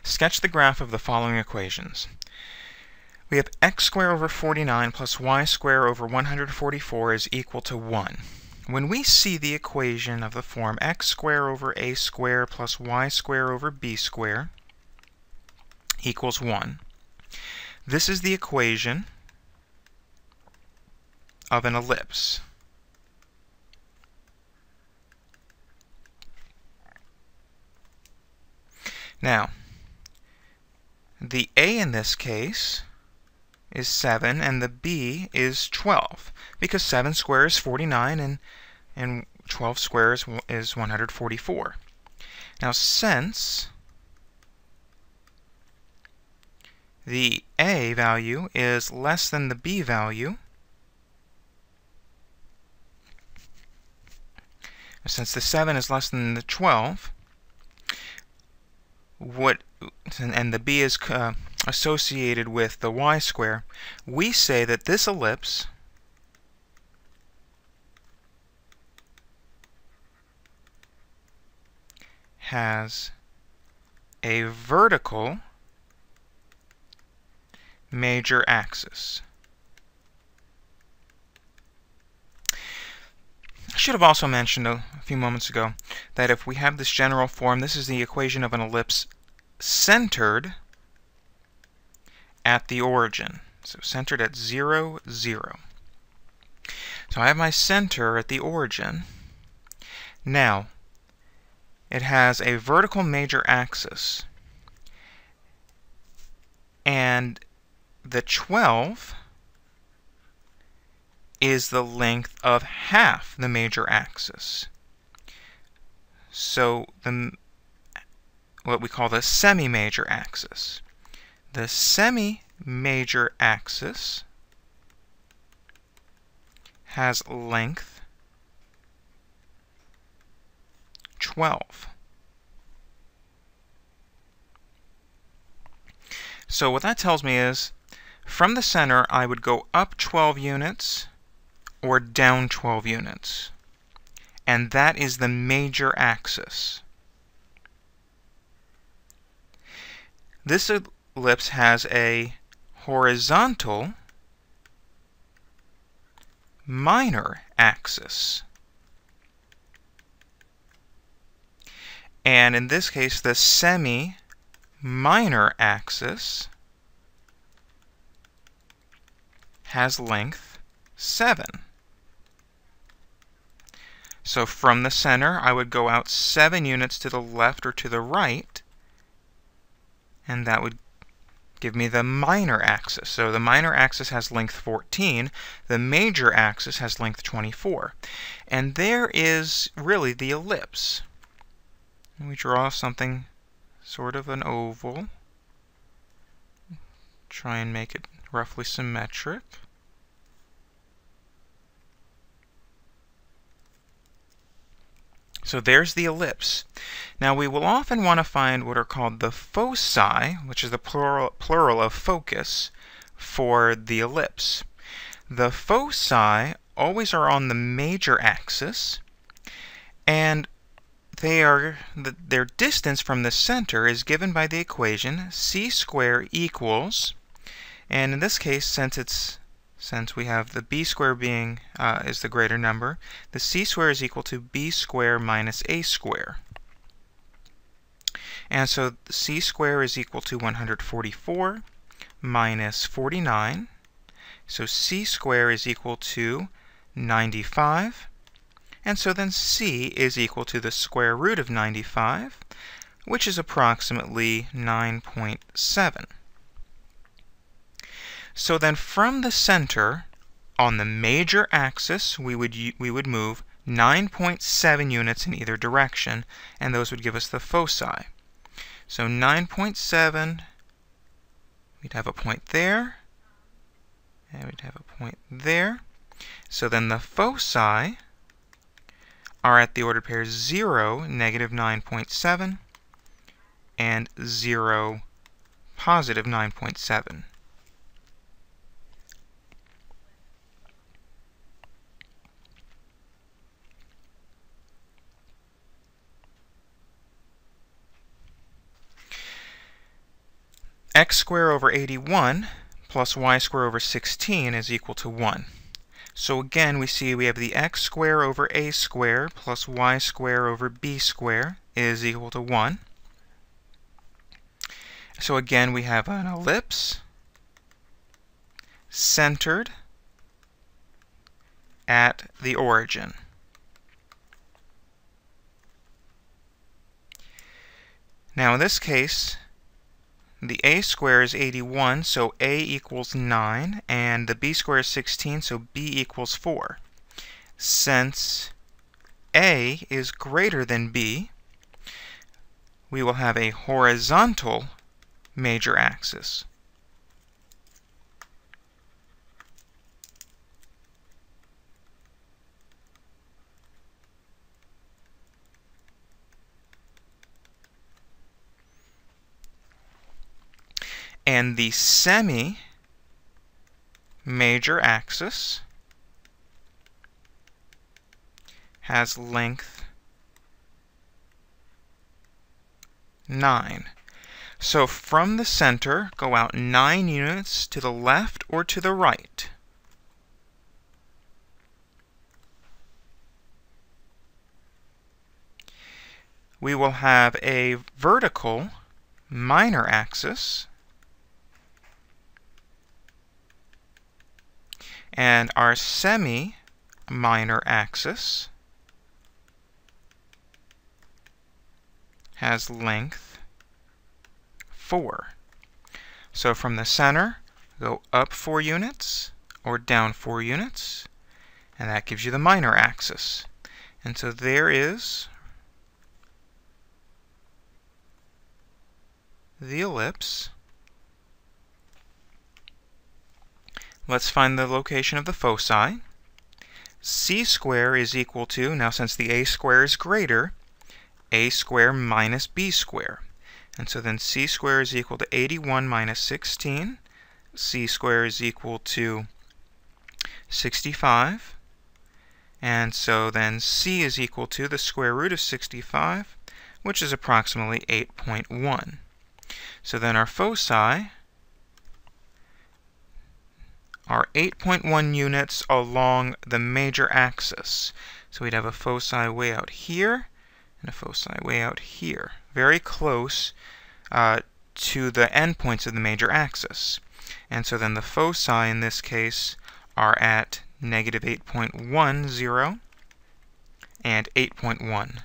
Sketch the graph of the following equations. We have x squared over 49 plus y squared over 144 is equal to 1. When we see the equation of the form x squared over a squared plus y squared over b squared equals 1, this is the equation of an ellipse. Now, the a in this case is 7 and the b is 12, because 7 squared is 49 and 12 squared is 144. Now, since the a value is less than the b value, since the 7 is less than the 12, and the b is associated with the y squared, we say that this ellipse has a vertical major axis. I should have also mentioned a few moments ago that if we have this general form, this is the equation of an ellipse centered at the origin. So centered at 0, 0. So I have my center at the origin. Now, it has a vertical major axis. And the 12 is the length of half the major axis. So what we call the semi-major axis. The semi-major axis has length 12. So what that tells me is, from the center, I would go up 12 units or down 12 units. And that is the major axis. This ellipse has a horizontal minor axis. And in this case, the semi-minor axis has length 7. So from the center, I would go out 7 units to the left or to the right, and that would give me the minor axis. So the minor axis has length 14, the major axis has length 24. And there is really the ellipse. We draw something sort of an oval. Try and make it roughly symmetric. So there's the ellipse. Now we will often want to find what are called the foci, which is the plural of focus, for the ellipse. The foci always are on the major axis, and their distance from the center is given by the equation c squared equals, and in this case, since we have the b squared being is the greater number, the c squared is equal to b squared minus a squared. And so c squared is equal to 144 minus 49. So c squared is equal to 95. And so then c is equal to the square root of 95, which is approximately 9.7. So then from the center, on the major axis, we would move 9.7 units in either direction, and those would give us the foci. So 9.7, we'd have a point there, and we'd have a point there. So then the foci are at the ordered pairs 0, negative 9.7, and 0, positive 9.7. x squared over 81 plus y squared over 16 is equal to 1. So again, we see we have the x squared over a squared plus y squared over b squared is equal to 1. So again, we have an ellipse centered at the origin. Now in this case, the a squared is 81, so a equals 9, and the b squared is 16, so b equals 4. Since a is greater than b, we will have a horizontal major axis. And the semi-major axis has length 9. So from the center, go out 9 units to the left or to the right. We will have a vertical minor axis, and our semi-minor axis has length 4. So from the center, go up 4 units or down 4 units, and that gives you the minor axis. And so there is the ellipse. Let's find the location of the foci. C squared is equal to, now since the a squared is greater, a squared minus b squared. And so then c squared is equal to 81 minus 16. C squared is equal to 65. And so then c is equal to the square root of 65, which is approximately 8.1. So then our foci are 8.1 units along the major axis. So we'd have a foci way out here and a foci way out here, very close to the endpoints of the major axis. And so then the foci in this case are at negative 8.10 and 8.10.